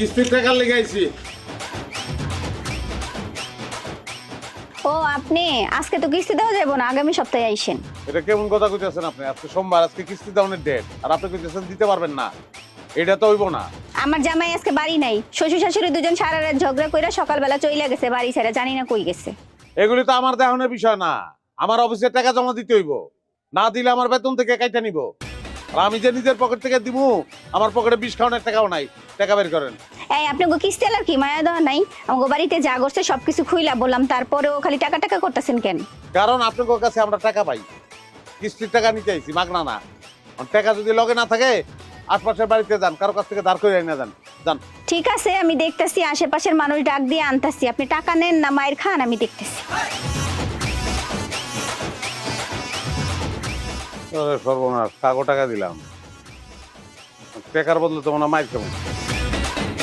কিস্তির টাকা লেগে আইছি। ও আপনি আজকে তো কিস্তি দেওয়া যাবো না, আগামী সপ্তাহে আইসেন। এটা কেমন কথা কইতেছেন আপনি? আজকে সোমবার, আজকে কিস্তি দেওয়ার ডেট, আর আপনি কইতেছেন দিতে পারবেন না। এটা তো হইব না। আমার জামাই আজকে বাড়ি নাই, শ্বশুর শাশুড়ি দুজন সারা রাত ঝগড়া কইরা সকালবেলা চইলা গেছে বাড়ি ছেড়ে, জানি না কই গেছে। এগুলি তো আমার দেহনের বিষয় না। আমার অফিসের টাকা জমা দিতে হইব, না দিলে আমার বেতন থেকে কাইটা নিব। আর আমি যে নিজের পকেট থেকে দিমু, আমার পকেটে 20 খাওয়ানোর টাকাও নাই। টাকা বের করেন। এই আপনি গো কিস্তি আলার কি মায়া দেওয়া নাই? আমাকে বাড়িতে যা করছে সবকিছু খুইলা বললাম, তারপরেও খালি টাকা টাকা করতেছেন কেন? কারণ আপনাদের কাছে আমরা টাকা পাই, কিস্তির টাকা নিতে আইছি, মাগনা না। টাকা যদি লগে না থাকে আশপাশের বাড়িতে যান, কারো কাছ থেকে ধার করে আইনা যান। যান। ঠিক আছে, আমি দেখতেছি আশেপাশের মানুষ ডাক দিয়ে আনতাছি। আপনি টাকা নেন না মায়ের খান, আমি দেখতেছি। সর্বনাশ, কাগো টাকা দিলাম, টাকার বদলে তো মনে হয় মাইর কেমন।